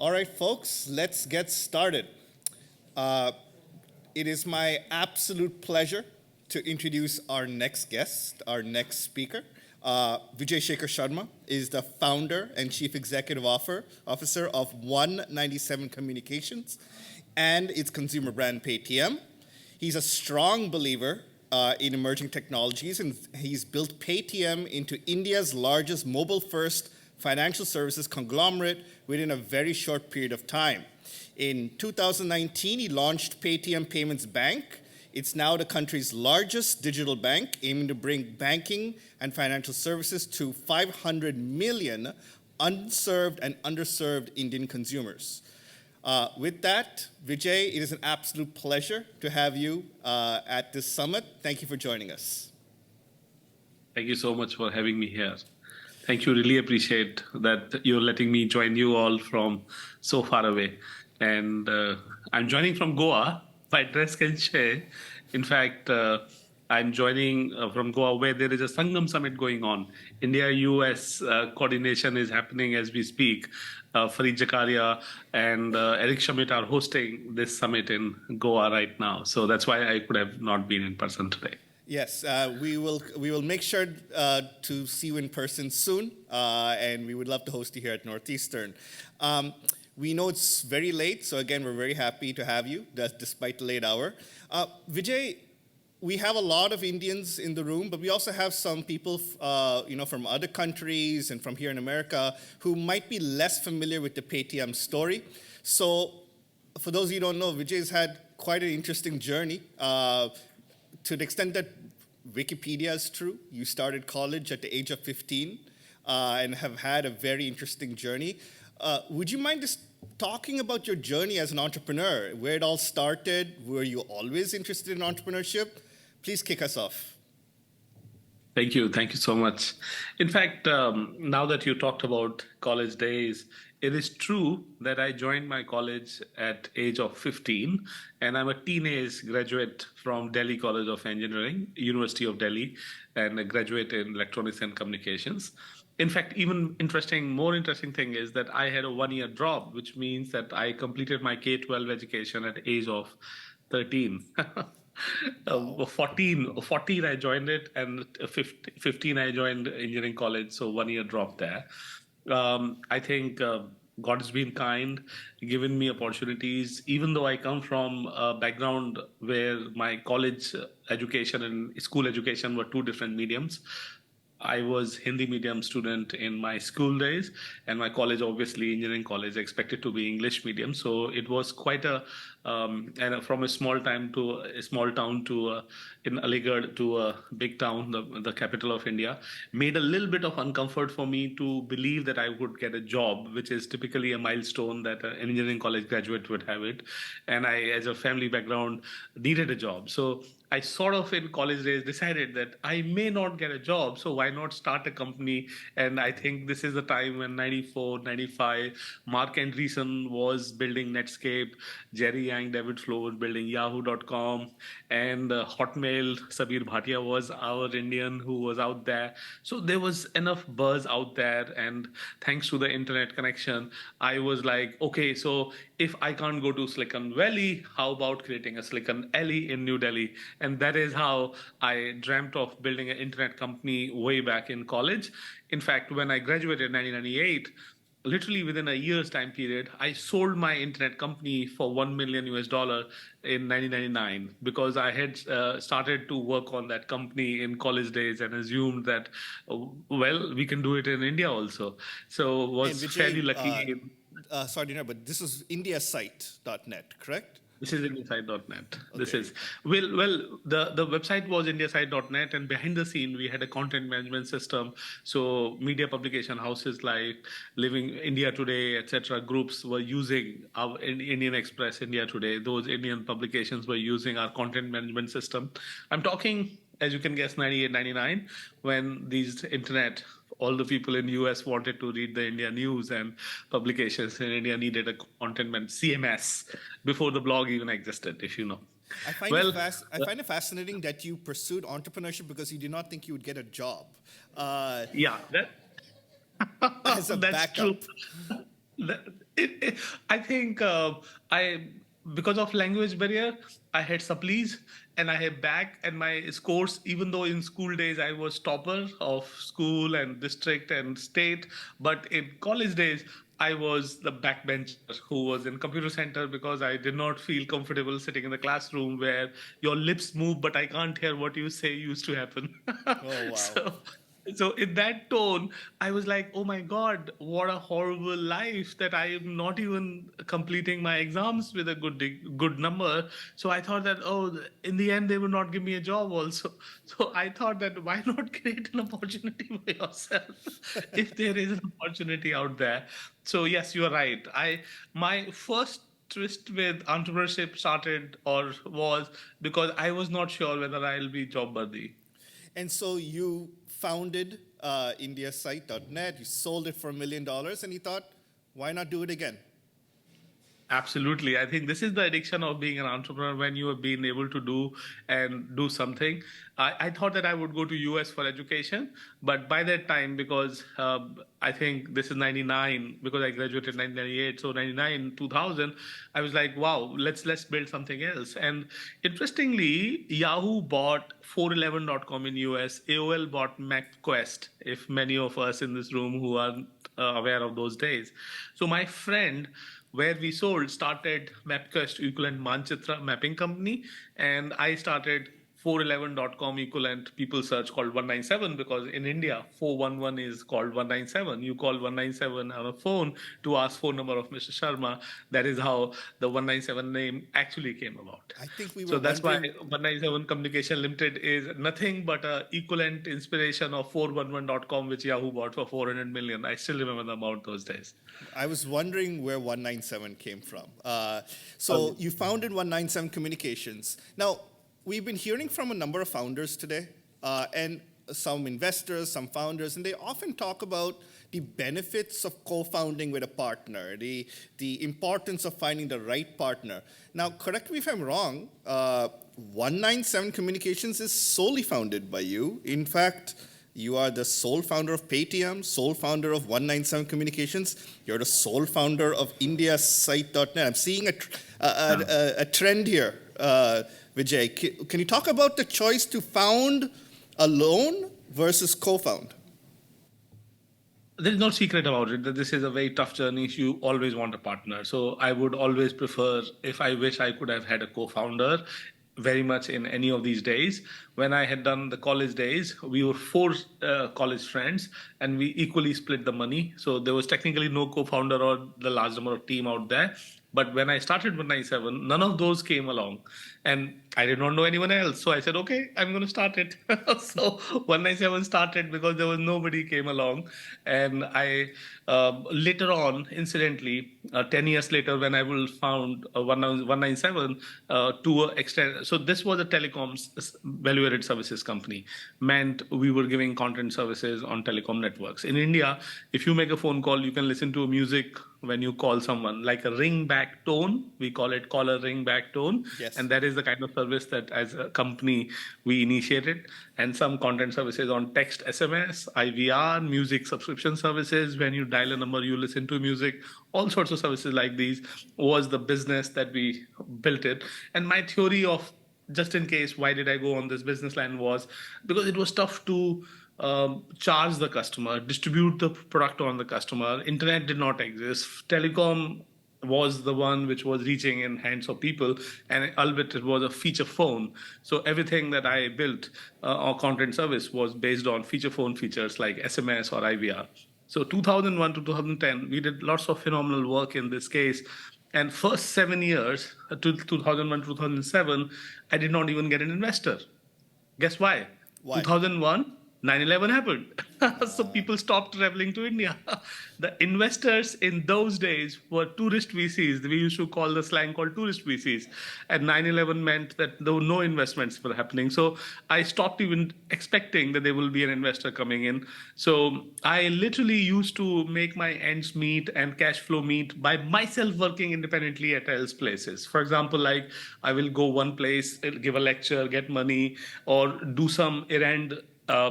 All right, folks, let's get started. Uh, it is my absolute pleasure to introduce our next guest, our next speaker. Vijay Shekar Sharma is the founder and chief executive officer of 197 Communications and its consumer brand Paytm. He's a strong believer in emerging technologies, and he's built Paytm into India's largest mobile-first financial services conglomerate within a very short period of time. In 2019, he launched Paytm Payments Bank. It's now the country's largest digital bank, aiming to bring banking and financial services to 500 million unserved and underserved Indian consumers. With that, Vijay, it is an absolute pleasure to have you at this summit. Thank you for joining us. Thank you so much for having me here. Thank you. Really appreciate that you're letting me join you all from so far away. And I'm joining from Goa. My address can share. In fact, I'm joining from Goa, where there is a Sangam Summit going on. India-US coordination is happening as we speak. Farid Zakaria and Eric Schmidt are hosting this summit in Goa right now. So that's why I could have not been in person today. Yes, we will make sure to see you in person soon, and we would love to host you here at Northeastern. We know it's very late, so again, we're very happy to have you, despite the late hour. Vijay, we have a lot of Indians in the room, but we also have some people, from other countries and from here in America who might be less familiar with the Paytm story. So, for those of you who don't know, Vijay's had quite an interesting journey. To the extent that Wikipedia is true, you started college at the age of 15 and have had a very interesting journey. Would you mind just talking about your journey as an entrepreneur, where it all started? Were you always interested in entrepreneurship? Please kick us off. Thank you. Thank you so much. In fact, now that you talked about college days, it is true that I joined my college at age of 15, and I'm a teenage graduate from Delhi College of Engineering, University of Delhi, and a graduate in electronics and communications. In fact, more interesting thing is that I had a one-year drop, which means that I completed my K-12 education at age of 13. 14 I joined it, and 15 I joined engineering college, so one-year drop there. I think God has been kind, given me opportunities, even though I come from a background where my college education and school education were two different mediums. I was Hindi medium student in my school days, and my college, obviously engineering college, expected to be English medium. So it was quite and from a small town to in Aligarh to a big town, the capital of India, made a little bit of uncomfort for me to believe that I would get a job, which is typically a milestone that an engineering college graduate would have it. And I, as a family background, needed a job. So I sort of in college days decided that I may not get a job, so why not start a company? And I think this is the time when 94, 95, Mark Andreessen was building Netscape, Jerry Yang, David Flo was building Yahoo.com, and Hotmail, Sabir Bhatia was our Indian who was out there. So there was enough buzz out there, and thanks to the internet connection, I was like, okay, so if I can't go to Silicon Valley, how about creating a Silicon Alley in New Delhi? And that is how I dreamt of building an internet company way back in college. In fact, when I graduated in 1998, literally within a year's time period, I sold my internet company for $1 million in 1999, because I had started to work on that company in college days and assumed that, we can do it in India also. So was Vijay, fairly lucky. Sorry to interrupt, but this is indiasite.net, correct? This is indiasite.net. Okay. This is the website was indiasite.net, and behind the scene we had a content management system. So media publication houses like Living India Today, etc., groups were using our Indian Express, India Today. Those Indian publications were using our content management system. I'm talking, as you can guess, 98, 99, when these internet, all the people in US wanted to read the India news and publications, and India needed a content CMS before the blog even existed, if you know. I find it fascinating that you pursued entrepreneurship because you did not think you would get a job. Yeah, As a that's backup. true. The- I think I because of language barrier, I had supplies and I had back and my scores. Even though in school days I was topper of school and district and state, but in college days I was the backbencher who was in computer center because I did not feel comfortable sitting in the classroom where your lips move but I can't hear what you say used to happen. Oh, wow. So in that tone, I was like, oh my God, what a horrible life that I am not even completing my exams with a good number. So I thought that, oh, in the end, they will not give me a job also. So I thought that why not create an opportunity for yourself if there is an opportunity out there. So yes, you are right. My first twist with entrepreneurship started or was because I was not sure whether I'll be job worthy. And so you founded indiasite.net, you sold it for $1 million, and you thought, why not do it again? Absolutely. I think this is the addiction of being an entrepreneur when you have been able to do something. I thought that I would go to US for education, but by that time, because I think this is 99, because I graduated 1998, so 99, 2000, I was like, wow, let's build something else. And interestingly, Yahoo bought 411.com in US, AOL bought MapQuest, if many of us in this room who are aware of those days. So my friend where we sold started Mapquest equivalent Manchitra mapping company, and I started 411.com equivalent people search called 197 because in India 411 is called 197. You call 197 on a phone to ask phone number of Mr. Sharma. That is how the 197 name actually came about. I think we were So that's why wondering. 197 Communication Limited is nothing but a equivalent inspiration of 411.com, which Yahoo bought for 400 million. I still remember the amount those days. I was wondering where 197 came from. So Okay. you founded 197 Communications. Now, we've been hearing from a number of founders today, and some investors, some founders, and they often talk about the benefits of co-founding with a partner, the importance of finding the right partner. Now, correct me if I'm wrong, 197 Communications is solely founded by you. In fact, you are the sole founder of Paytm, sole founder of 197 Communications. You're the sole founder of indiasite.net. I'm seeing a trend here, Vijay. Can you talk about the choice to found alone versus co-found? There's no secret about it that this is a very tough journey. You always want a partner. So I would always prefer, if I wish I could have had a co-founder, very much in any of these days. When I had done the college days, we were four college friends and we equally split the money. So there was technically no co-founder or the large number of team out there. But when I started 197, none of those came along. And I did not know anyone else. So I said, okay, I'm going to start it. So 197 started because there was nobody came along. And I later on, incidentally, 10 years later, when I will found 197 to extend. So this was a telecoms value-added services company. Meant we were giving content services on telecom networks. In India, if you make a phone call, you can listen to music when you call someone, like a ring back tone. We call it caller ring back tone. Yes. And that is the kind of service that as a company we initiated. And some content services on text, SMS, IVR, music subscription services. When you dial a number, you listen to music, all sorts of services like these was the business that we built it. And my theory of just in case, why did I go on this business line was because it was tough to charge the customer, distribute the product on the customer. Internet did not exist. Telecom was the one which was reaching in hands of people, and albeit it was a feature phone. So everything that I built or content service was based on feature phone features like SMS or IVR. So 2001 to 2010, we did lots of phenomenal work in this case. And first 7 years, to 2001, 2007, I did not even get an investor. Guess why? Why? 2001, 9/11 happened. So people stopped traveling to India. The investors in those days were tourist VCs. We used to call the slang called tourist VCs. And 9/11 meant that there were no investments were happening. So I stopped even expecting that there will be an investor coming in. So I literally used to make my ends meet and cash flow meet by myself working independently at else places. For example, like I will go one place, give a lecture, get money, or do some errand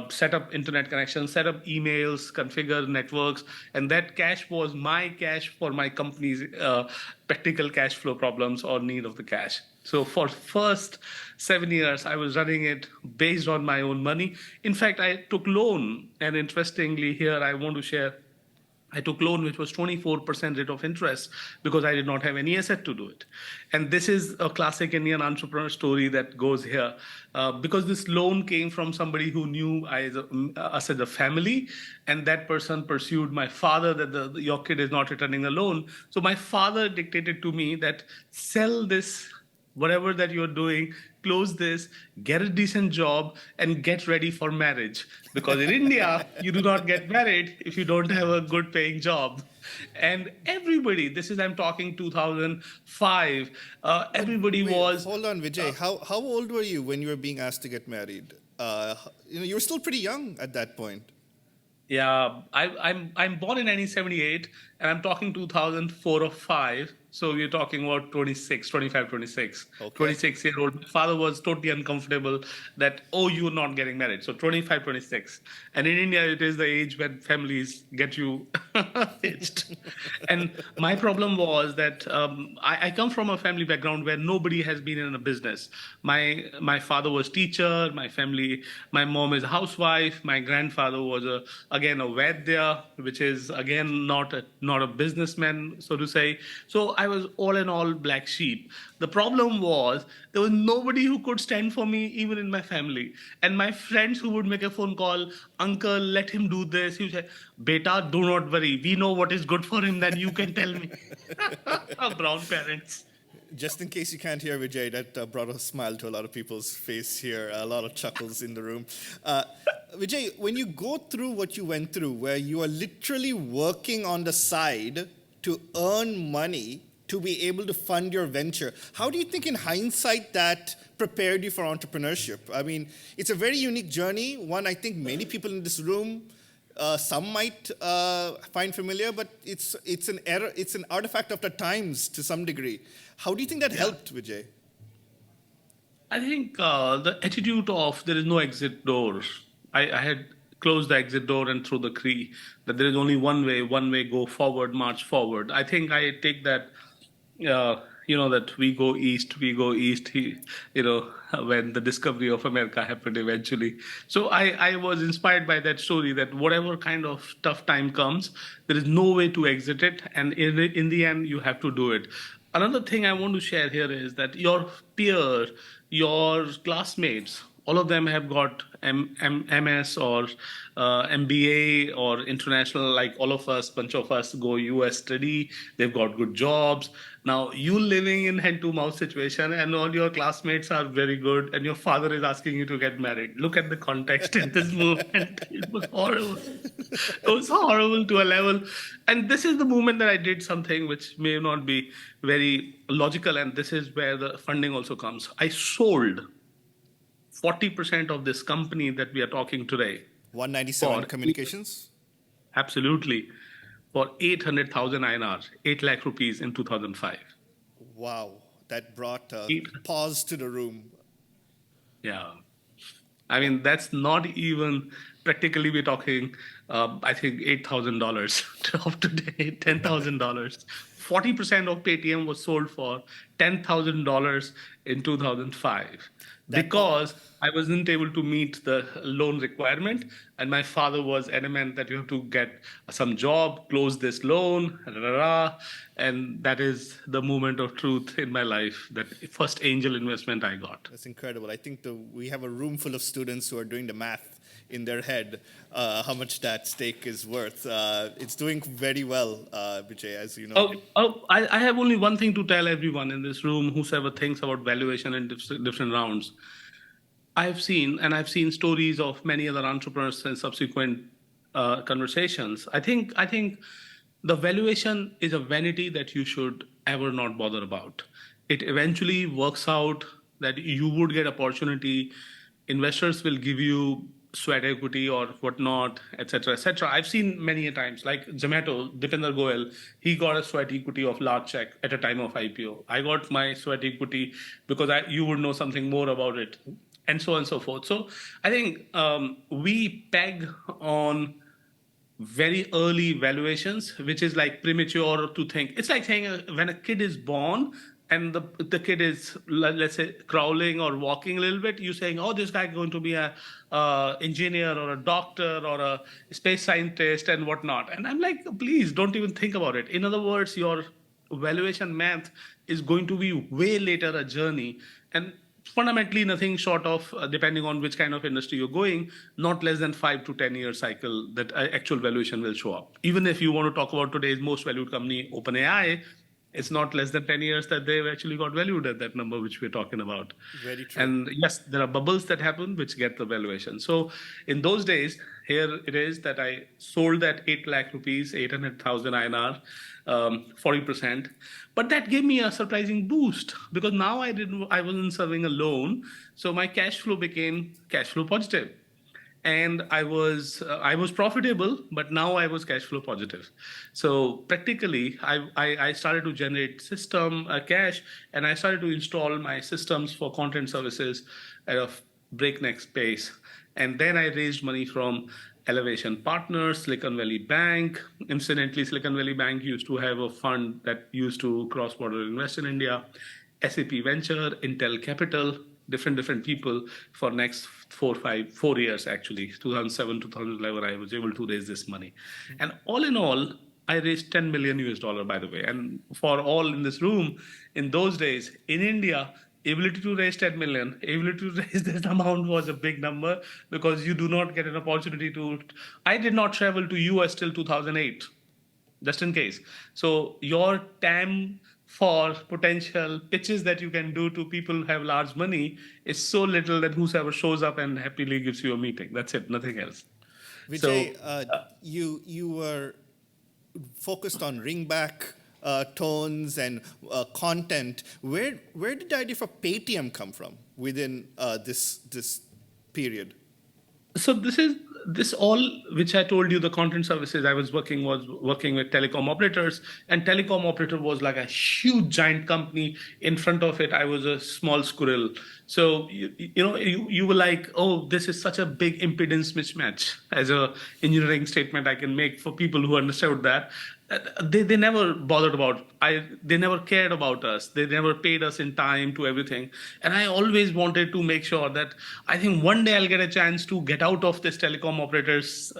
set up internet connections, set up emails, configure networks, and that cash was my cash for my company's practical cash flow problems or need of the cash. So for first 7 years, I was running it based on my own money. In fact, I took loan, and interestingly, here I want to share I took loan which was 24% rate of interest because I did not have any asset to do it. And this is a classic Indian entrepreneur story that goes here. Because this loan came from somebody who knew us as a family, and that person pursued my father that your kid is not returning the loan. So my father dictated to me that sell this whatever that you're doing, close this, get a decent job, and get ready for marriage. Because in India, you do not get married if you don't have a good paying job. And everybody, I'm talking 2005, everybody Wait, was. hold on, Vijay. How old were you when you were being asked to get married? You were still pretty young at that point. Yeah, I'm born in 1978, and I'm talking 2004 or 5. So we're talking about 26, 25, 26. Okay. 26-year-old. My father was totally uncomfortable that, oh, you're not getting married. So 25, 26. And in India, it is the age when families get you hitched. And my problem was that I come from a family background where nobody has been in a business. My father was teacher. My mom is a housewife. My grandfather was again a Vaidya, which is again not a businessman, so to say. So I was all in all black sheep. The problem was there was nobody who could stand for me, even in my family. And my friends who would make a phone call, uncle, let him do this. He would say, beta, do not worry. We know what is good for him, then you can tell me. Brown parents. Just in case you can't hear Vijay, that brought a smile to a lot of people's face here, a lot of chuckles in the room. Vijay, when you go through what you went through, where you are literally working on the side to earn money to be able to fund your venture, how do you think in hindsight that prepared you for entrepreneurship? I mean, it's a very unique journey, one I think many people in this room, some might find familiar, but it's an artifact of the times to some degree. How do you think that helped, Vijay? I think the attitude of there is no exit door. I had closed the exit door and threw the key, that there is only one way, go forward, march forward. I think I take that, that we go east, when the discovery of America happened eventually. So I was inspired by that story that whatever kind of tough time comes, there is no way to exit it. And in the end, you have to do it. Another thing I want to share here is that your peer, your classmates, all of them have got MS or MBA or international, like all of us, bunch of us go US study, they've got good jobs. Now you living in hand to mouth situation and all your classmates are very good and your father is asking you to get married. Look at the context in this movement. It was horrible. It was horrible to a level. And this is the moment that I did something which may not be very logical, and this is where the funding also comes. I sold 40% of this company that we are talking today. 197 Communications? Absolutely. For 800,000 INR, 8 lakh rupees in 2005. Wow, that brought a pause to the room. Yeah. I mean, that's not even, practically we're talking, I think $8,000 of today, $10,000. 40% of Paytm was sold for $10,000 in 2005 because I wasn't able to meet the loan requirement. And my father was adamant that you have to get some job, close this loan, and that is the moment of truth in my life, that first angel investment I got. That's incredible. I think we have a room full of students who are doing the math in their head, how much that stake is worth. It's doing very well, Vijay, as you know. I have only one thing to tell everyone in this room, whoever thinks about valuation in different rounds. I've seen stories of many other entrepreneurs in subsequent conversations. I think the valuation is a vanity that you should ever not bother about. It eventually works out that you would get opportunity. Investors will give you sweat equity or whatnot, etc., etc. I've seen many a times, like Zomato, Dipinder Goyal, he got a sweat equity of large check at a time of IPO. I got my sweat equity because you would know something more about it. and so on and so forth. So I think we peg on very early valuations, which is like premature to think. It's like saying when a kid is born and the kid is, let's say, crawling or walking a little bit, you're saying, oh, this guy is going to be a engineer or a doctor or a space scientist and whatnot. And I'm like, please don't even think about it. In other words, your valuation math is going to be way later a journey, and fundamentally nothing short of, depending on which kind of industry you're going, not less than 5 to 10 year cycle that actual valuation will show up. Even if you want to talk about today's most valued company, OpenAI, it's not less than 10 years that they've actually got valued at that number which we're talking about. Very true. And yes, there are bubbles that happen which get the valuation. So in those days, here it is that I sold that 8 lakh rupees, 800,000 INR, 40%. But that gave me a surprising boost because now I wasn't serving a loan. So my cash flow became cash flow positive. And I was profitable, but now I was cash flow positive. So practically, I started to generate system cash, and I started to install my systems for content services at a breakneck pace. And then I raised money from Elevation Partners, Silicon Valley Bank. Incidentally, Silicon Valley Bank used to have a fund that used to cross-border invest in India. SAP Venture, Intel Capital, different people for next 4 years actually. 2007, 2011, I was able to raise this money. And all in all, I raised 10 million US dollar, by the way. And for all in this room, in those days, in India, ability to raise 10 million, ability to raise this amount was a big number because you do not get an opportunity to. I did not travel to US till 2008, just in case. So your TAM for potential pitches that you can do to people who have large money is so little that whosoever shows up and happily gives you a meeting. That's it, nothing else. Vijay, you were focused on ringback tones and content. Where did the idea for Paytm come from within this period? So this all which I told you, the content services I was working with telecom operators, and telecom operator was like a huge giant company. In front of it, I was a small squirrel. So you were like, oh, this is such a big impedance mismatch. As a engineering statement I can make for people who understood that. They never bothered about they never cared about us. They never paid us in time to everything. And I always wanted to make sure that I think one day I'll get a chance to get out of this telecom operators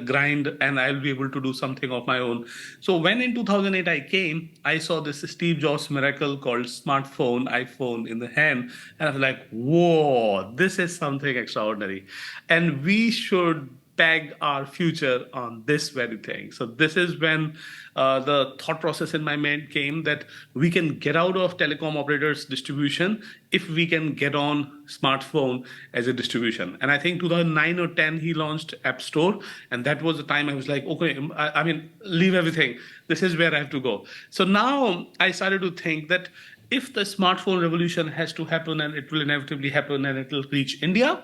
grind, and I'll be able to do something of my own. So when in 2008 I came, I saw this Steve Jobs miracle called smartphone, iPhone in the hand, and I was like, whoa, this is something extraordinary. And we should peg our future on this very thing. So this is when the thought process in my mind came that we can get out of telecom operators distribution if we can get on smartphone as a distribution. And I think 2009 or 10 he launched App Store, and that was the time I was like, okay, I mean, leave everything. This is where I have to go. So now I started to think that if the smartphone revolution has to happen, and it will inevitably happen, and it will reach India,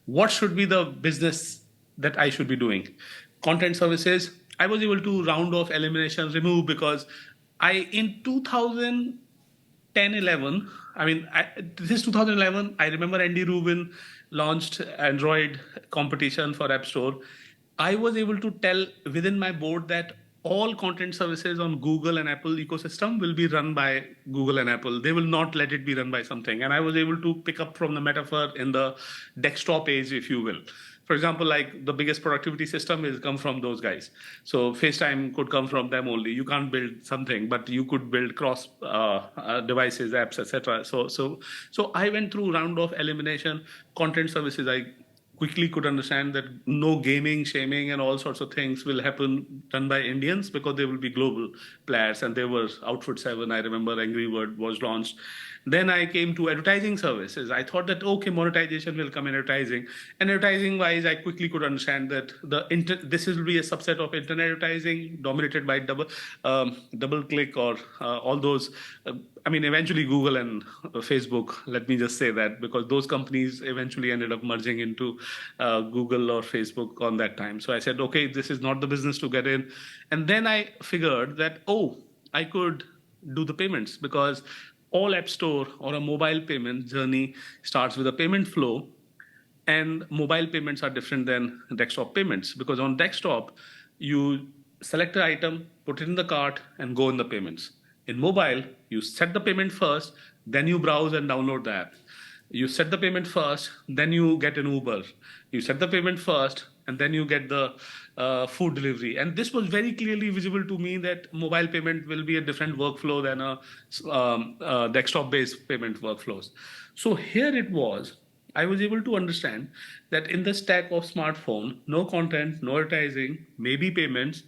what should be the business that I should be doing? Content services, I was able to round off, elimination, remove, because in 2010, 11, this is 2011, I remember Andy Rubin launched Android competition for App Store. I was able to tell within my board that all content services on Google and Apple ecosystem will be run by Google and Apple. They will not let it be run by something. And I was able to pick up from the metaphor in the desktop age, if you will. For example, like the biggest productivity system is come from those guys. So FaceTime could come from them only. You can't build something, but you could build cross devices, apps, etc. So I went through round of elimination. Content services, I quickly could understand that no gaming, shaming, and all sorts of things will happen done by Indians because they will be global players. And there was Outfit 7, I remember Angry Bird was launched. Then I came to advertising services. I thought that, okay, monetization will come in advertising. And advertising wise, I quickly could understand that this will be a subset of internet advertising dominated by double click or all those. Eventually Google and Facebook, let me just say that, because those companies eventually ended up merging into Google or Facebook on that time. So I said, okay, this is not the business to get in. And then I figured that, I could do the payments, because all app store or a mobile payment journey starts with a payment flow, and mobile payments are different than desktop payments, because on desktop, you select an item, put it in the cart, and go in the payments. In mobile, you set the payment first, then you browse and download the app. You set the payment first, then you get an Uber. You set the payment first, and then you get the food delivery. And this was very clearly visible to me that mobile payment will be a different workflow than a desktop-based payment workflows. So here it was. I was able to understand that in the stack of smartphone, no content, no advertising, maybe payments,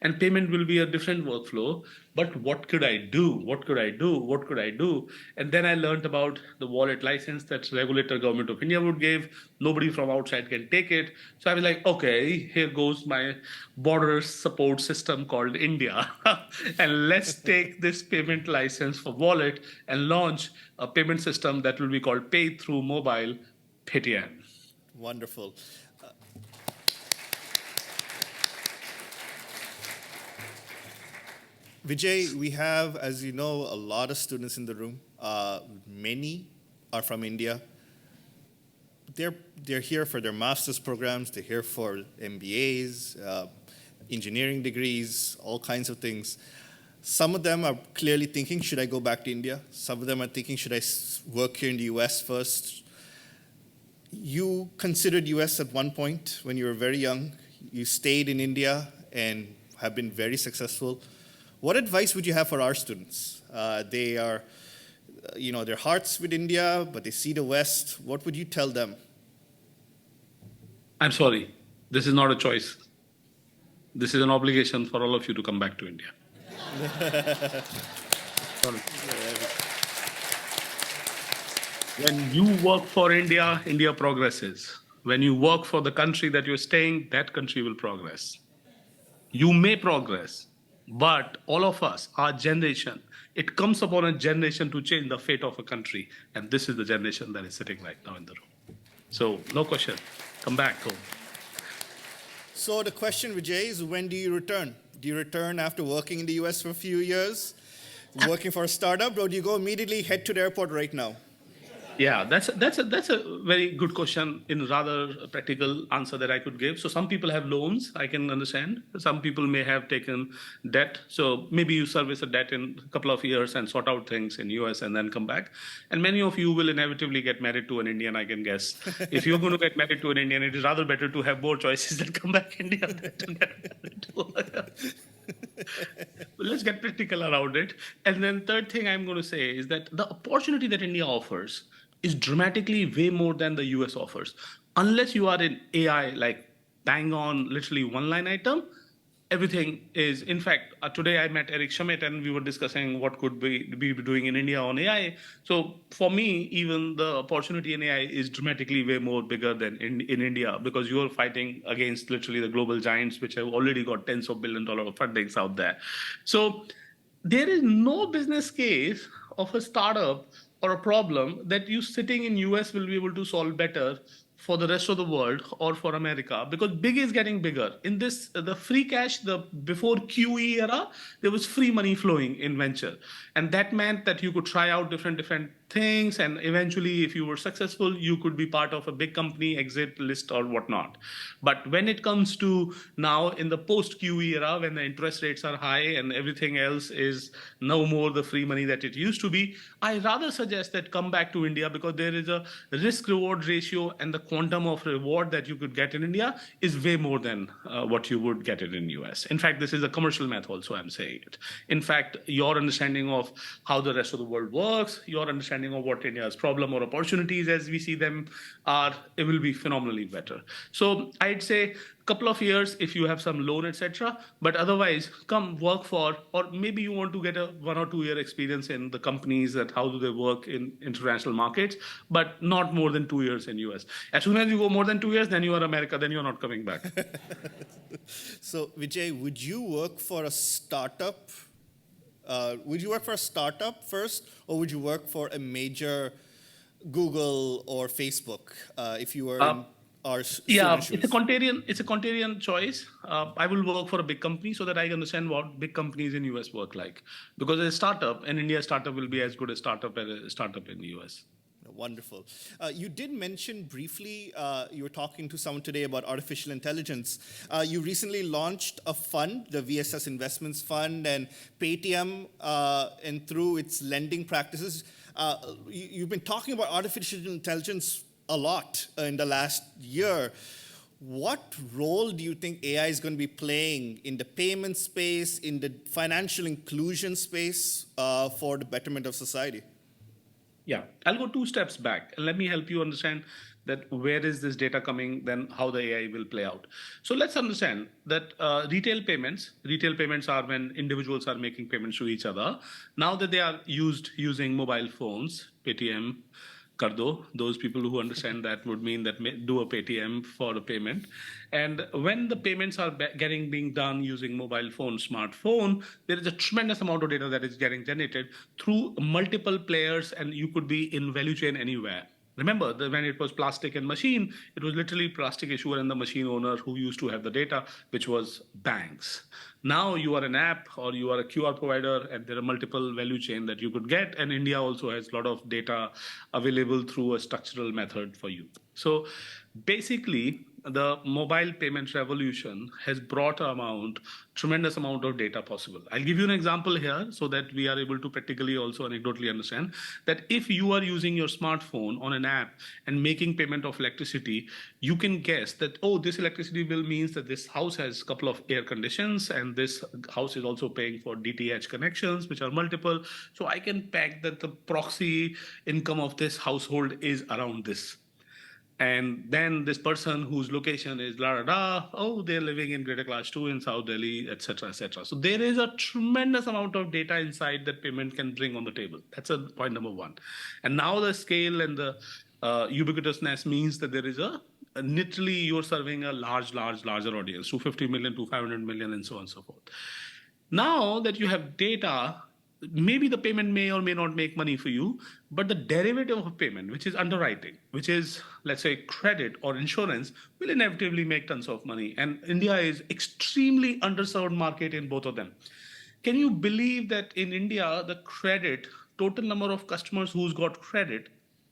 and payment will be a different workflow. But what could I do? What could I do? What could I do? And then I learned about the wallet license that regulator government of India would give. Nobody from outside can take it. So I was like, okay, here goes my border support system called India. And let's take this payment license for wallet and launch a payment system that will be called Pay Through Mobile, Paytm. Wonderful. Vijay, we have, as you know, a lot of students in the room. Many are from India. They're here for their master's programs. They're here for MBAs, engineering degrees, all kinds of things. Some of them are clearly thinking, should I go back to India? Some of them are thinking, should I work here in the US first? You considered US at one point when you were very young. You stayed in India and have been very successful. What advice would you have for our students? They are, their hearts with India, but they see the West. What would you tell them? I'm sorry, this is not a choice. This is an obligation for all of you to come back to India. Sorry. When you work for India, India progresses. When you work for the country that you're staying, that country will progress. You may progress, but all of us, our generation, it comes upon a generation to change the fate of a country. And this is the generation that is sitting right now in the room. So no question, come back home. So the question, Vijay, is when do you return? Do you return after working in the US for a few years, working for a startup, or do you go immediately head to the airport right now? Yeah, that's a very good question in rather a practical answer that I could give. So some people have loans, I can understand. Some people may have taken debt. So maybe you service a debt in a couple of years and sort out things in US and then come back. And many of you will inevitably get married to an Indian, I can guess. If you're going to get married to an Indian, it is rather better to have more choices than come back India than to get married to Let's get practical around it. And then third thing I'm going to say is that the opportunity that India offers is dramatically way more than the US offers. Unless you are in AI, like bang on, literally one line item, everything is, in fact, today I met Eric Schmidt and we were discussing what could be doing in India on AI. So for me, even the opportunity in AI is dramatically way more bigger than in India, because you're fighting against literally the global giants, which have already got tens of $billion of fundings out there. So there is no business case of a startup or a problem that you sitting in US will be able to solve better for the rest of the world or for America, because big is getting bigger. In this, the free cash, the before QE era, there was free money flowing in venture. And that meant that you could try out different things, and eventually, if you were successful, you could be part of a big company, exit list or whatnot. But when it comes to now in the post-QE era, when the interest rates are high and everything else is no more the free money that it used to be, I rather suggest that come back to India, because there is a risk-reward ratio, and the quantum of reward that you could get in India is way more than what you would get it in US. In fact, this is a commercial math also, I'm saying it. In fact, your understanding of how the rest of the world works, your understanding of what India's problem or opportunities as we see them are, it will be phenomenally better. So I'd say a couple of years if you have some loan, etc. But otherwise, come work for, or maybe you want to get a 1 or 2 year experience in the companies, that how do they work in international markets, but not more than 2 years in US. As soon as you go more than 2 years, then you are America, then you're not coming back. So Vijay, would you work for a startup? Would you work for a startup first, or would you work for a major Google or Facebook if you were our Yeah, student it's a shoes? contrarian. It's a contrarian choice. I will work for a big company so that I understand what big companies in US work like. Because a startup in India, startup will be as good as a startup in the US. Wonderful. You did mention briefly, you were talking to someone today about artificial intelligence. You recently launched a fund, the VSS Investments Fund, and Paytm, and through its lending practices. You've been talking about artificial intelligence a lot in the last year. What role do you think AI is going to be playing in the payment space, in the financial inclusion space, for the betterment of society? Yeah, I'll go two steps back and let me help you understand that where is this data coming, then how the AI will play out. So let's understand that retail payments are when individuals are making payments to each other. Now that they are using mobile phones, Paytm, Kardo, those people who understand that would mean that do a Paytm for a payment. And when the payments are being done using mobile phone, smartphone, there is a tremendous amount of data that is getting generated through multiple players, and you could be in value chain anywhere. Remember that when it was plastic and machine, it was literally plastic issuer and the machine owner who used to have the data, which was banks. Now you are an app or you are a QR provider, and there are multiple value chain that you could get. And India also has a lot of data available through a structural method for you. So basically, the mobile payment revolution has brought tremendous amount of data possible. I'll give you an example here so that we are able to practically also anecdotally understand that if you are using your smartphone on an app and making payment of electricity, you can guess that, oh, this electricity bill means that this house has a couple of air conditions and this house is also paying for DTH connections, which are multiple. So I can peg that the proxy income of this household is around this. And then this person whose location is la da da, oh, they're living in Greater Class 2 in South Delhi, etc., etc. So there is a tremendous amount of data inside that payment can bring on the table. That's a point number one. And now the scale and the ubiquitousness means that there is literally you're serving a larger audience, 250 million to 500 million, and so on and so forth. Now that you have data, maybe the payment may or may not make money for you, but the derivative of payment, which is underwriting, which is, let's say, credit or insurance, will inevitably make tons of money. And India is extremely underserved market in both of them. Can you believe that in India, the credit, total number of customers who's got credit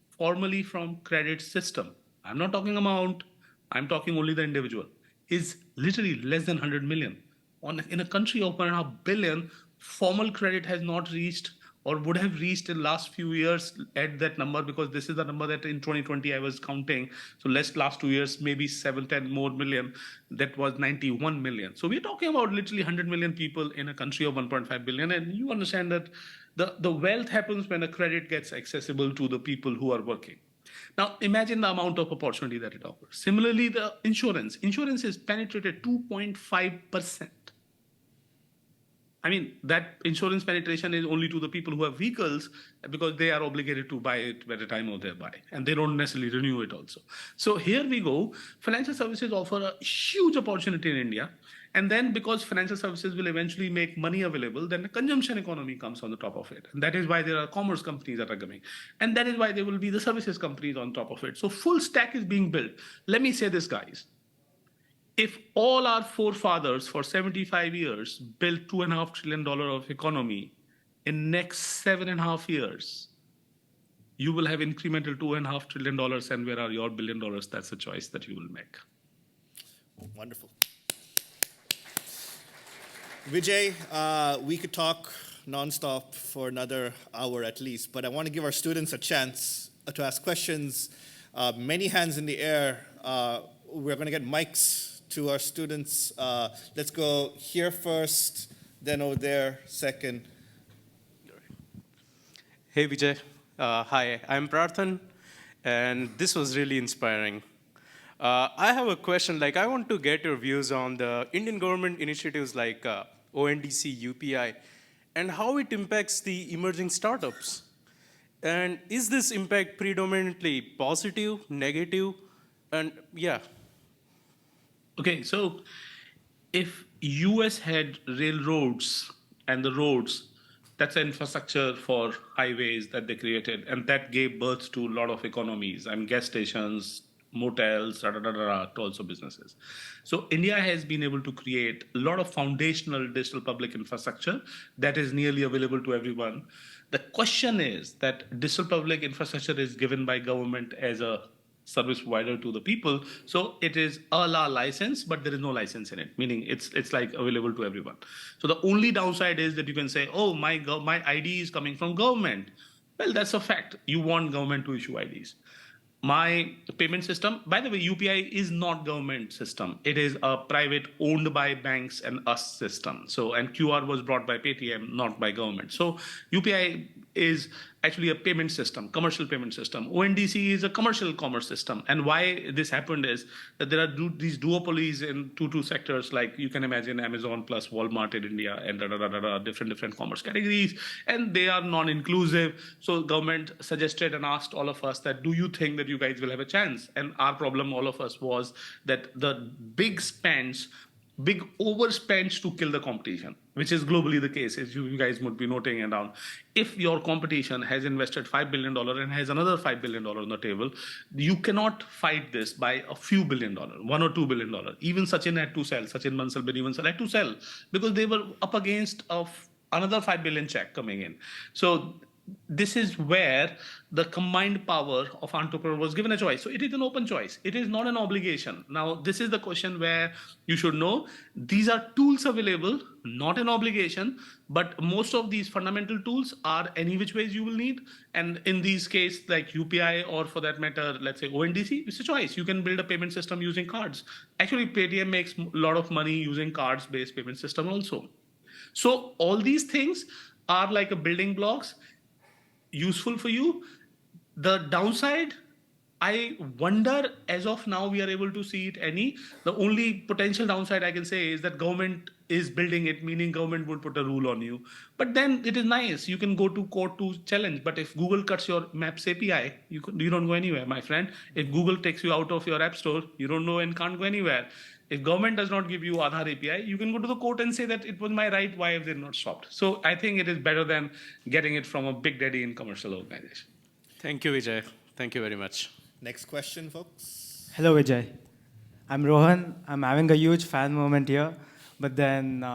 formally from credit system, I'm not talking amount, I'm talking only the individual, is literally less than 100 million. In a country of 1.5 billion, formal credit has not reached or would have reached in last few years at that number, because this is the number that in 2020 I was counting. So last 2 years, maybe 7-10 more million, that was 91 million. So we're talking about literally 100 million people in a country of 1.5 billion. And you understand that the wealth happens when a credit gets accessible to the people who are working. Now, imagine the amount of opportunity that it offers. Similarly, the insurance is penetrated 2.5%. I mean, that insurance penetration is only to the people who have vehicles, because they are obligated to buy it by the time of their buy, and they don't necessarily renew it also. So here we go. Financial services offer a huge opportunity in India. And then because financial services will eventually make money available, then the consumption economy comes on the top of it. And that is why there are commerce companies that are coming. And that is why there will be the services companies on top of it. So full stack is being built. Let me say this, guys. If all our forefathers for 75 years built $2.5 trillion of economy, in next 7.5 years, you will have incremental $2.5 trillion, and where are your $1 billion? That's a choice that you will make. Wonderful. Vijay, we could talk nonstop for another hour at least, but I want to give our students a chance to ask questions. Many hands in the air. We're going to get mics to our students. Let's go here first, then over there second. Hey Vijay, hi, I'm Prathan, and this was really inspiring. I have a question, I want to get your views on the Indian government initiatives like Onc UPI and how it impacts the emerging startups. And is this impact predominantly positive, negative, and yeah. Okay, so if US had railroads and the roads, that's infrastructure for highways that they created, and that gave birth to a lot of economies and gas stations, motels, to also businesses. So India has been able to create a lot of foundational digital public infrastructure that is nearly available to everyone. The question is that digital public infrastructure is given by government as a service provider to the people. So it is a la license, but there is no license in it, meaning it's like available to everyone. So the only downside is that you can say, oh, my ID is coming from government. Well, that's a fact. You want government to issue IDs. My payment system, by the way, UPI is not government system. It is a private owned by banks and us system. So, and QR was brought by Paytm, not by government. So UPI is actually a payment system, commercial payment system. ONDC is a commercial commerce system. And why this happened is that there are these duopolies in two sectors, like you can imagine Amazon plus Walmart in India and different commerce categories, and they are non-inclusive. So government suggested and asked all of us that, do you think that you guys will have a chance? And our problem, all of us, was that the big overspends to kill the competition, which is globally the case, as you guys would be noting and down. If your competition has invested $5 billion and has another $5 billion on the table, you cannot fight this by a few $1 or $2 billion. Even Sachin had to sell, Sachin Bansal, Bansal had to sell because they were up against another 5 billion check coming in. So this is where the combined power of entrepreneur was given a choice. So it is an open choice. It is not an obligation. Now, this is the question where you should know these are tools available, not an obligation, but most of these fundamental tools are any which ways you will need. And in these cases, like UPI or for that matter, let's say ONDC, it's a choice. You can build a payment system using cards. Actually, Paytm makes a lot of money using cards-based payment system also. So all these things are like a building blocks, useful for you. The downside, I wonder, as of now, we are able to see it any. The only potential downside I can say is that government is building it, meaning government would put a rule on you. But then it is nice. You can go to court to challenge. But if Google cuts your Maps API, you don't go anywhere, my friend. If Google takes you out of your app store, you don't know and can't go anywhere. If government does not give you Aadhaar API, you can go to the court and say that it was my right, why have they not stopped? So I think it is better than getting it from a big daddy in commercial organization. Thank you, Vijay. Thank you very much. Next question, folks. Hello, Vijay. I'm Rohan. I'm having a huge fan moment here, but then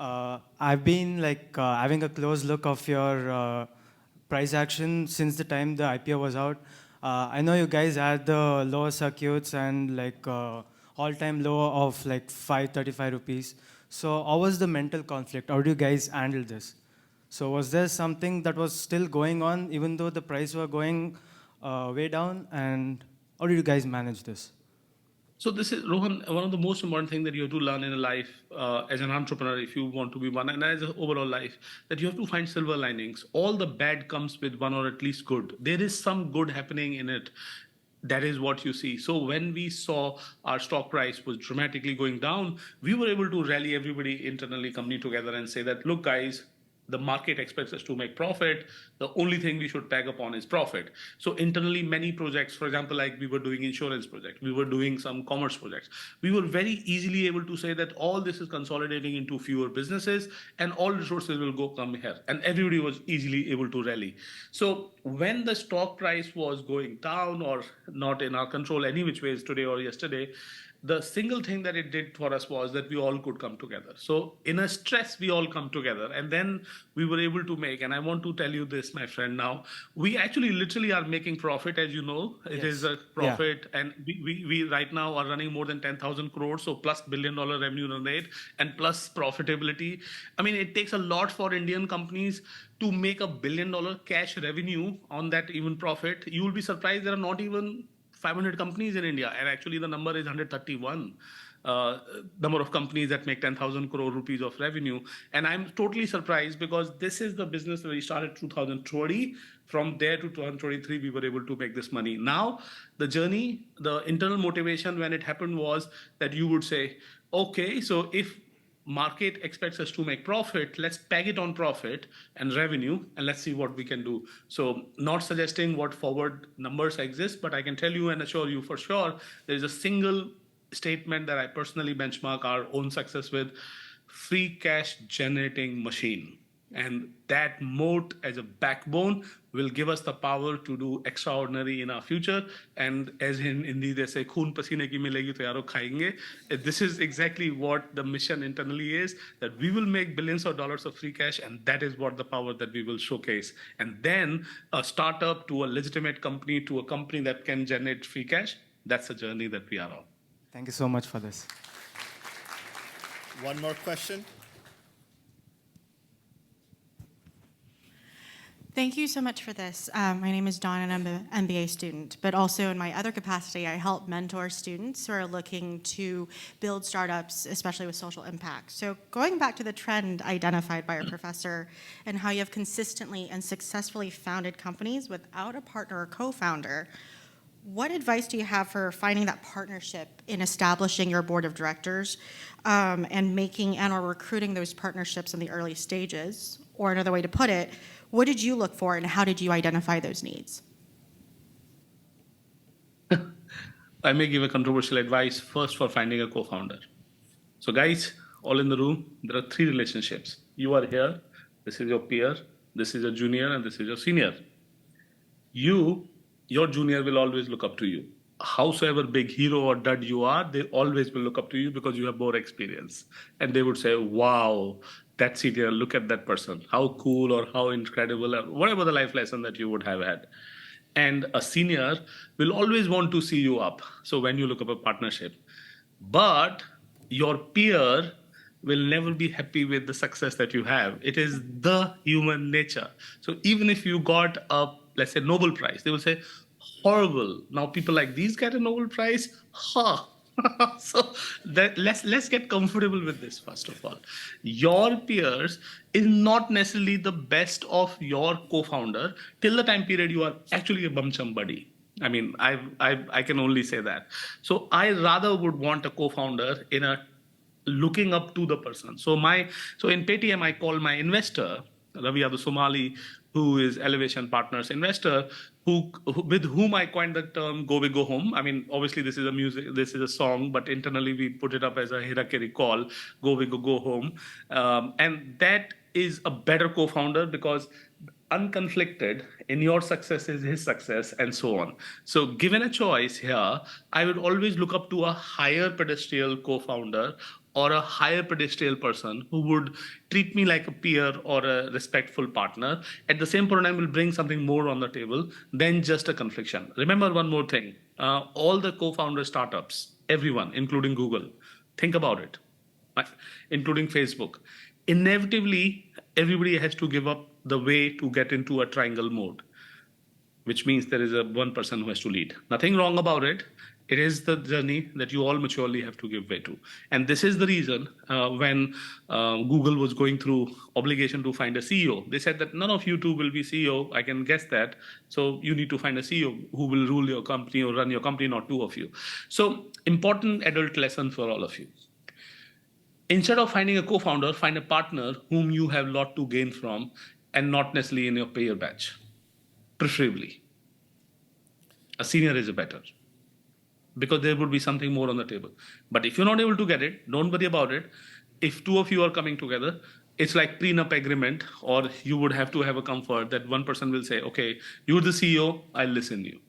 I've been having a close look of your price action since the time the IPO was out. I know you guys had the lower circuits and all-time low of like 535 rupees. So how was the mental conflict? How do you guys handle this? So was there something that was still going on even though the price were going way down? And how did you guys manage this? So this is, Rohan, one of the most important things that you have to learn in life as an entrepreneur, if you want to be one, and as an overall life, that you have to find silver linings. All the bad comes with one or at least good. There is some good happening in it. That is what you see. So when we saw our stock price was dramatically going down, we were able to rally everybody internally, company together and say that, look, guys, the market expects us to make profit. The only thing we should tag upon is profit. So internally, many projects, for example, like we were doing insurance project, we were doing some commerce projects. We were very easily able to say that all this is consolidating into fewer businesses and all resources will come here. And everybody was easily able to rally. So when the stock price was going down or not in our control any which ways today or yesterday, the single thing that it did for us was that we all could come together. So in a stress, we all come together. And then we were able to make, and I want to tell you this, my friend, now, we actually literally are making profit, as you know. It is a profit. Yeah. And we right now are running more than 10,000 crores, so plus $1 billion revenue run rate and plus profitability. I mean, it takes a lot for Indian companies to make $1 billion cash revenue on that even profit. You will be surprised there are not even 500 companies in India, and actually the number is 131 number of companies that make 10,000 crore rupees of revenue. And I'm totally surprised because this is the business that we started 2020. From there to 2023, we were able to make this money. Now, the journey, the internal motivation when it happened was that you would say, okay, so if market expects us to make profit, let's peg it on profit and revenue, and let's see what we can do. So not suggesting what forward numbers exist, but I can tell you and assure you for sure, there is a single statement that I personally benchmark our own success with: free cash generating machine. And that moat as a backbone will give us the power to do extraordinary in our future. And as in Hindi, they say, "Khoon pasine ki milegi to yaro khayenge." This is exactly what the mission internally is, that we will make billions of dollars of free cash, and that is what the power that we will showcase. And then a startup to a legitimate company to a company that can generate free cash, that's the journey that we are on. Thank you so much for this. One more question. Thank you so much for this. My name is Dawn, and I'm an MBA student, but also in my other capacity, I help mentor students who are looking to build startups, especially with social impact. So going back to the trend identified by our professor and how you have consistently and successfully founded companies without a partner or co-founder, what advice do you have for finding that partnership in establishing your board of directors and making and or recruiting those partnerships in the early stages? Or another way to put it, what did you look for and how did you identify those needs? I may give a controversial advice first for finding a co-founder. So guys, all in the room, there are 3 relationships. You are here, this is your peer, this is your junior, and this is your senior. Your junior will always look up to you. Howsoever big hero or dud you are, they always will look up to you because you have more experience. And they would say, wow, that senior, look at that person. How cool or how incredible, or whatever the life lesson that you would have had. And a senior will always want to see you up. So when you look up a partnership, but your peer will never be happy with the success that you have. It is the human nature. So even if you got a, let's say, Nobel Prize, they will say, horrible. Now people like these get a Nobel Prize? Ha! So let's get comfortable with this, first of all. Your peers is not necessarily the best of your co-founder till the time period you are actually a bum-chum buddy. I mean, I can only say that. So I rather would want a co-founder in a looking up to the person. So in Paytm, I call my investor, Ravi, the Somali, who is Elevation Partners investor, with whom I coined the term "Go Big Go Home." I mean, obviously this is a song, but internally we put it up as a Hirakiri call, "Go Big Go Home," and that is a better co-founder because unconflicted in your success is his success, and so on. So given a choice here, I would always look up to a higher pedestal co-founder or a higher pedestal person who would treat me like a peer or a respectful partner. At the same point in time, will bring something more on the table than just a confliction. Remember one more thing. All the co-founder startups, everyone, including Google, think about it, including Facebook. Inevitably, everybody has to give up the way to get into a triangle mode, which means there is one person who has to lead. Nothing wrong about it. It is the journey that you all maturely have to give way to. And this is the reason when Google was going through obligation to find a CEO, they said that none of you two will be CEO. I can guess that. So you need to find a CEO who will rule your company or run your company, not 2 of you. So important adult lesson for all of you. Instead of finding a co-founder, find a partner whom you have a lot to gain from and not necessarily in your peer batch, preferably. A senior is better, because there would be something more on the table. But if you're not able to get it, don't worry about it. If 2 of you are coming together, it's like prenup agreement, or you would have to have a comfort that one person will say, okay, you're the CEO, I'll listen to you.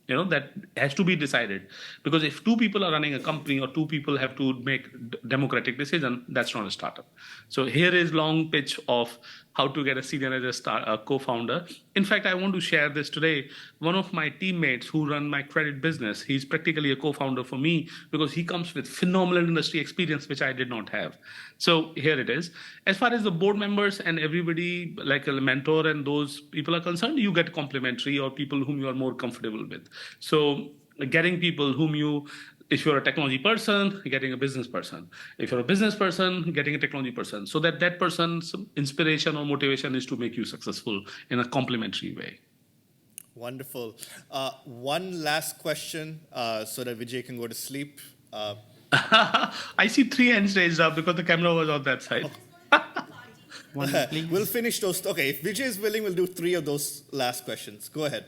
That has to be decided. Because if 2 people are running a company or 2 people have to make democratic decision, that's not a startup. So here is long pitch of how to get a senior as a co-founder. In fact, I want to share this today. One of my teammates who run my credit business, he's practically a co-founder for me because he comes with phenomenal industry experience, which I did not have. So here it is. As far as the board members and everybody, like a mentor and those people are concerned, you get complimentary or people whom you are more comfortable with. So getting people whom you, if you're a technology person, getting a business person. If you're a business person, getting a technology person. So that person's inspiration or motivation is to make you successful in a complementary way. Wonderful. One last question so that Vijay can go to sleep. I see 3 hands raised up because the camera was on that side. One, please. We'll finish those. Okay, if Vijay is willing, we'll do 3 of those last questions. Go ahead.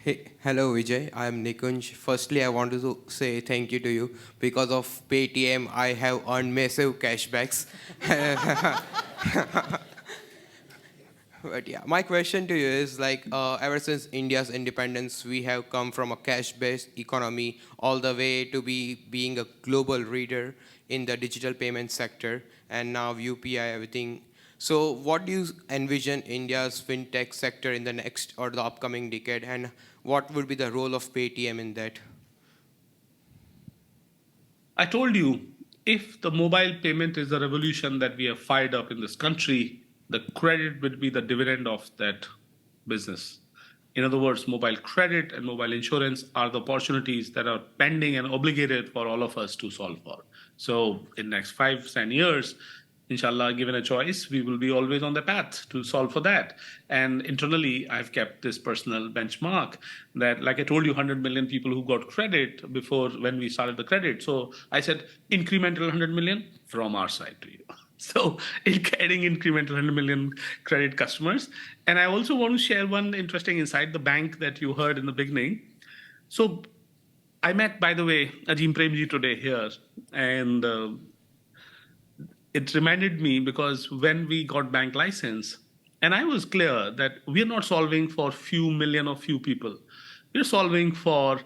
Hey, hello Vijay, I am Nikunj. Firstly, I wanted to say thank you to you. Because of Paytm, I have earned massive cashbacks. But yeah, my question to you is like, ever since India's independence, we have come from a cash-based economy all the way to being a global leader in the digital payment sector, and now UPI, everything. So what do you envision India's fintech sector in the next or the upcoming decade, and what would be the role of Paytm in that? I told you, if the mobile payment is the revolution that we have fired up in this country, the credit will be the dividend of that business. In other words, mobile credit and mobile insurance are the opportunities that are pending and obligated for all of us to solve for. So in next 5-10 years, inshallah, given a choice, we will be always on the path to solve for that. And internally, I've kept this personal benchmark that, like I told you, 100 million people who got credit before when we started the credit. So I said incremental 100 million from our side to you. So adding incremental 100 million credit customers. And I also want to share one interesting insight, the bank that you heard in the beginning. So I met, by the way, Ajim Premji today here, and it reminded me because when we got bank license, and I was clear that we're not solving for few million or few people. We're solving for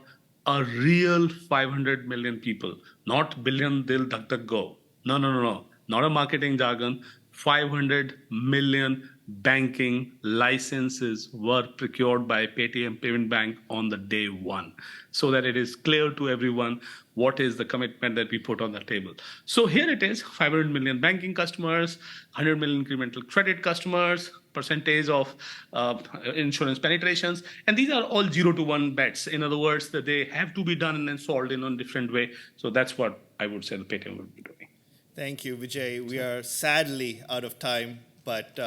a real 500 million people, not billion dil dak dak go. No, no, no, no. Not a marketing jargon. 500 million banking licenses were procured by Paytm Payment Bank on the day one, so that it is clear to everyone what is the commitment that we put on the table. So here it is, 500 million banking customers, 100 million incremental credit customers, percentage of insurance penetrations, and these are all 0 to 1 bets. In other words, that they have to be done and solved in a different way. So that's what I would say the Paytm will be doing. Thank you, Vijay. We are sadly out of time, but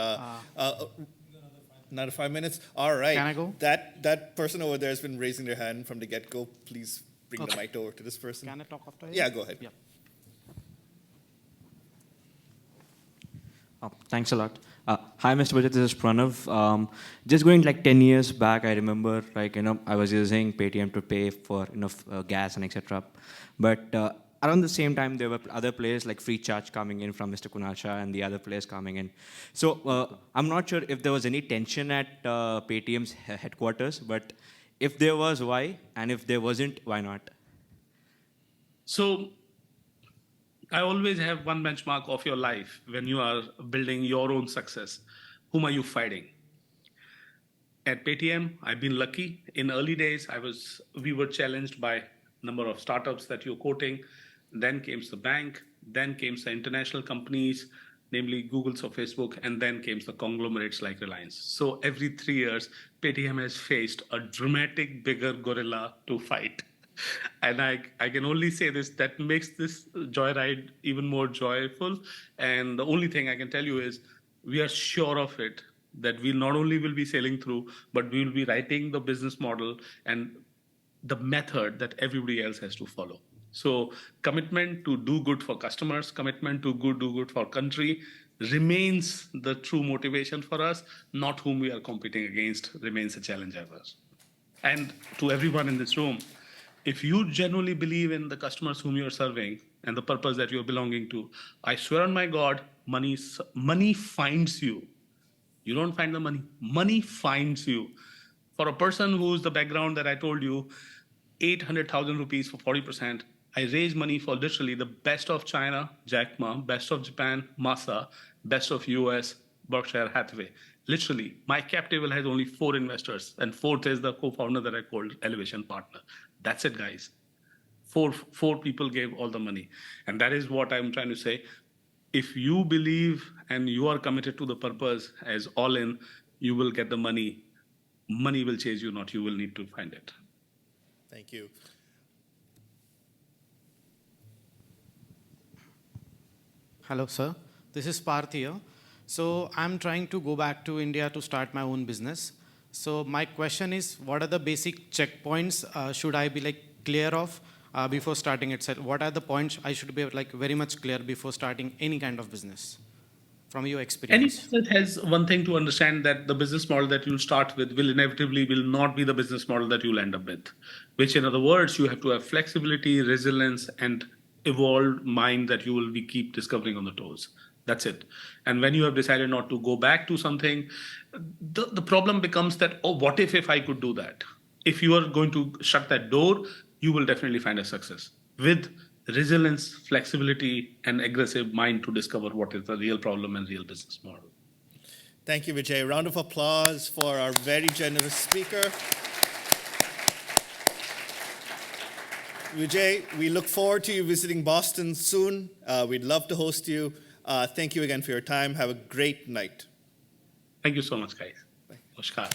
another 5 minutes. All right. Can I go? That person over there has been raising their hand from the get-go. Please bring the mic over to this person. Can I talk after you? Yeah, go ahead. Yeah. Thanks a lot. Hi, Mr. Vijays, this is Pranav. Just going like 10 years back, I remember I was using Paytm to pay for gas and etc. But around the same time, there were other players like Free Charge coming in from Mr. Kunal Shah and the other players coming in. So I'm not sure if there was any tension at Paytm's headquarters, but if there was, why? And if there wasn't, why not? So I always have one benchmark of your life when you are building your own success. Whom are you fighting? At Paytm, I've been lucky. In early days, we were challenged by number of startups that you're quoting. Then came the bank, then came the international companies, namely Google's or Facebook, and then came the conglomerates like Reliance. So every 3 years, Paytm has faced a dramatic, bigger gorilla to fight. And I can only say this, that makes this joyride even more joyful. And the only thing I can tell you is we are sure of it, that we not only will be sailing through, but we will be writing the business model and the method that everybody else has to follow. So commitment to do good for customers, commitment to do good for country remains the true motivation for us, not whom we are competing against remains a challenge ever. And to everyone in this room, if you genuinely believe in the customers whom you're serving and the purpose that you're belonging to, I swear on my God, money finds you. You don't find the money. Money finds you. For a person who's the background that I told you, 800,000 rupees for 40%, I raise money for literally the best of China, Jack Ma, best of Japan, Masa, best of US, Berkshire Hathaway. Literally, my cap table has only 4 investors, and 4th is the co-founder that I called Elevation Partner. That's it, guys. Four people gave all the money. And that is what I'm trying to say. If you believe and you are committed to the purpose as all in, you will get the money. Money will chase you, not you will need to find it. Thank you. Hello, sir. This is Parth here. So I'm trying to go back to India to start my own business. So my question is, what are the basic checkpoints should I be clear of before starting itself? What are the points I should be very much clear before starting any kind of business? From your experience. Any business has one thing to understand, that the business model that you'll start with will inevitably not be the business model that you'll end up with. Which, in other words, you have to have flexibility, resilience, and evolved mind that you will keep discovering on the toes. That's it. And when you have decided not to go back to something, the problem becomes that, oh, what if I could do that? If you are going to shut that door, you will definitely find a success with resilience, flexibility, and aggressive mind to discover what is the real problem and real business model. Thank you, Vijay. Round of applause for our very generous speaker. Vijay, we look forward to you visiting Boston soon. We'd love to host you. Thank you again for your time. Have a great night. Thank you so much, guys. Namaskar.